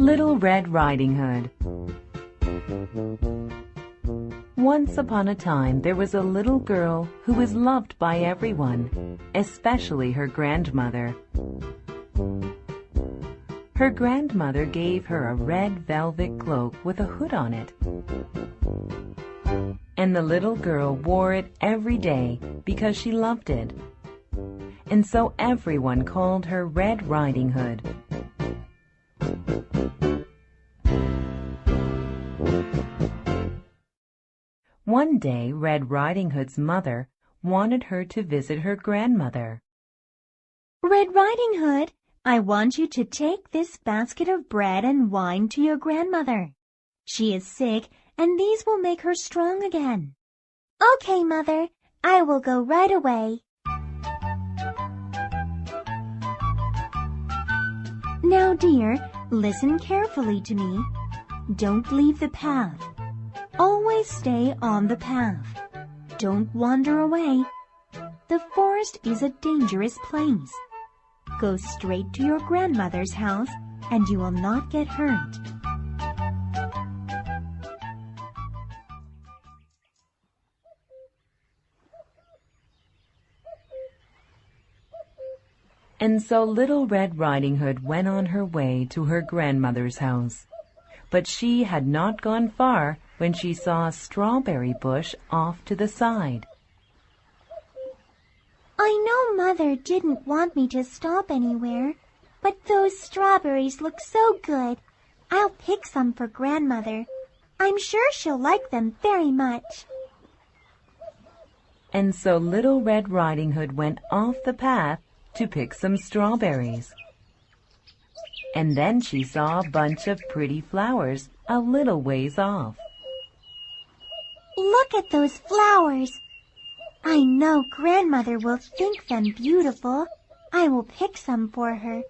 Little Red Riding Hood. Once upon a time there was a little girl who was loved by everyone, especially her grandmother. Her grandmother gave her a red velvet cloak with a hood on it, and the little girl wore it every day because she loved it. And so everyone called her Red Riding Hood. One day, Red Riding Hood's mother wanted her to visit her grandmother. Red Riding Hood, I want you to take this basket of bread and wine to your grandmother. She is sick, and these will make her strong again. Okay, Mother, I will go right away. Now, dear, listen carefully to me. Don't leave the path. Always stay on the path. Don't wander away. The forest is a dangerous place. Go straight to your grandmother's house, and you will not get hurt. And so Little Red Riding Hood went on her way to her grandmother's house. But she had not gone far when she saw a strawberry bush off to the side. I know Mother didn't want me to stop anywhere, but those strawberries look so good. I'll pick some for Grandmother. I'm sure she'll like them very much. And so Little Red Riding Hood went off the path to pick some strawberries. And then she saw a bunch of pretty flowers a little ways off. Look at those flowers. I know Grandmother will think them beautiful. I will pick some for her.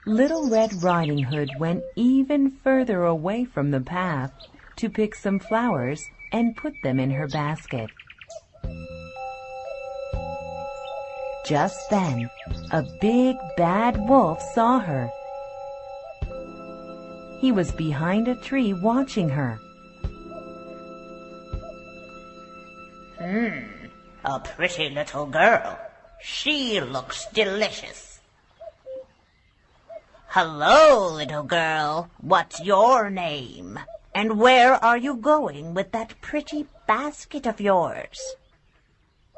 Little Red Riding Hood went even further away from the path to pick some flowers and put them in her basket. Just then, a big bad wolf saw her. He was behind a tree watching her. A pretty little girl. She looks delicious. Hello, little girl. What's your name? And where are you going with that pretty basket of yours?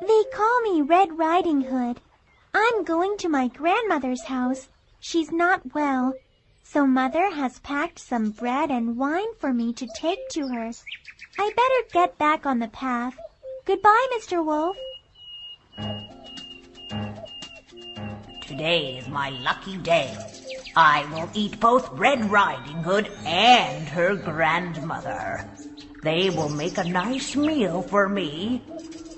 They call me Red Riding Hood. I'm going to my grandmother's house. She's not well, so Mother has packed some bread and wine for me to take to her. I better get back on the path. Goodbye, Mr. Wolf. Today is my lucky day. I will eat both Red Riding Hood and her grandmother. They will make a nice meal for me.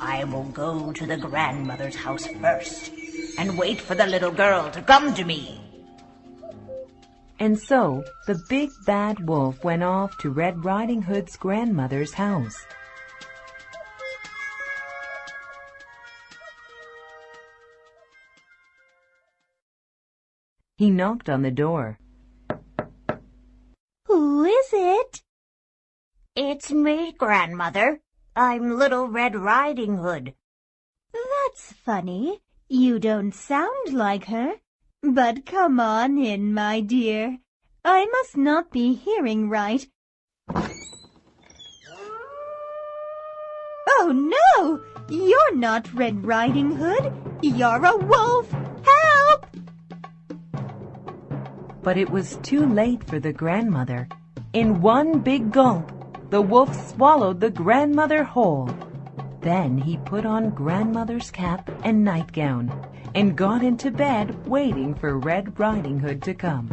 I will go to the grandmother's house first and wait for the little girl to come to me. And so the big bad wolf went off to Red Riding Hood's grandmother's house. He knocked on the door. Who is it? It's me, Grandmother. I'm Little Red Riding Hood. That's funny. You don't sound like her. But come on in, my dear. I must not be hearing right. Oh, no! You're not Red Riding Hood. You're a wolf. Help! But it was too late for the grandmother. In one big gulp, the wolf swallowed the grandmother whole. Then he put on grandmother's cap and nightgown and got into bed waiting for Red Riding Hood to come.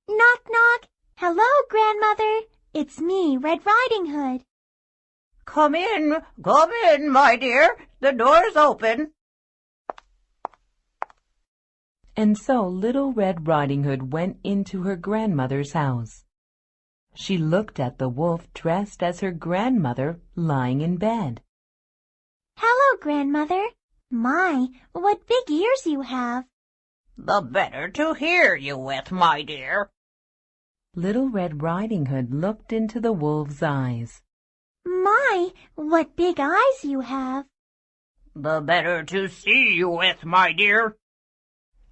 Knock, knock. Hello, Grandmother. It's me, Red Riding Hood. Come in, my dear. The door's open. And so Little Red Riding Hood went into her grandmother's house. She looked at the wolf dressed as her grandmother lying in bed. Hello, Grandmother. My, what big ears you have. The better to hear you with, my dear. Little Red Riding Hood looked into the wolf's eyes. My, what big eyes you have. The better to see you with, my dear.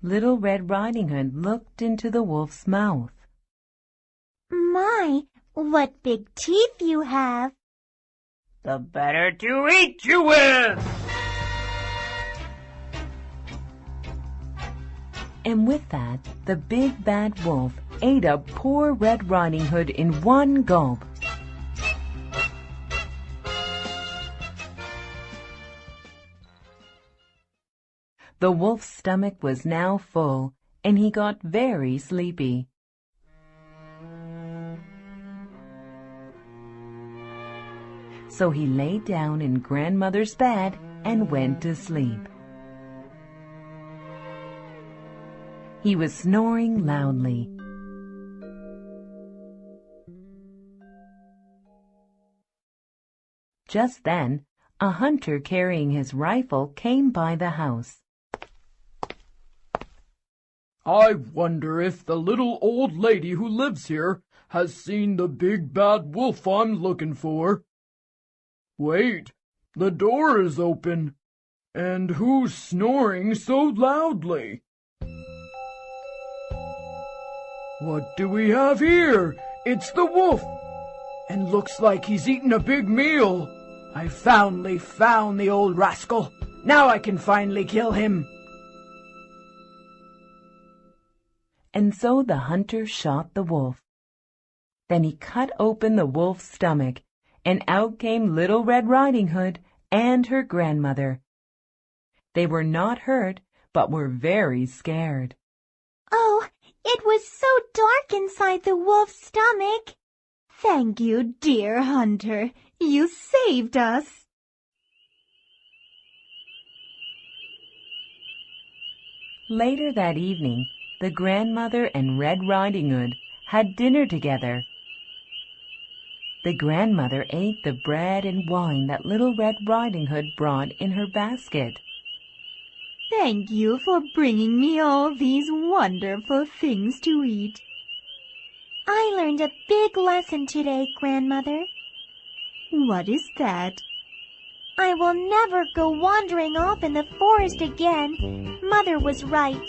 Little Red Riding Hood looked into the wolf's mouth. My, what big teeth you have. The better to eat you with. And with that, the big bad wolf ate up poor Red Riding Hood in one gulp. The wolf's stomach was now full, and he got very sleepy. So he lay down in Grandmother's bed and went to sleep. He was snoring loudly. Just then, a hunter carrying his rifle came by the house. I wonder if the little old lady who lives here has seen the big bad wolf I'm looking for. Wait, the door is open. And who's snoring so loudly? What do we have here? It's the wolf, and looks like he's eaten a big meal. I finally found the old rascal. Now I can finally kill him. And so the hunter shot the wolf. Then he cut open the wolf's stomach, and out came Little Red Riding Hood and her grandmother. They were not hurt, but were very scared. Oh, it was so dark inside the wolf's stomach. Thank you, dear hunter. You saved us. Later that evening, the grandmother and Red Riding Hood had dinner together. The grandmother ate the bread and wine that Little Red Riding Hood brought in her basket. Thank you for bringing me all these wonderful things to eat. I learned a big lesson today, Grandmother. What is that? I will never go wandering off in the forest again. Mother was right.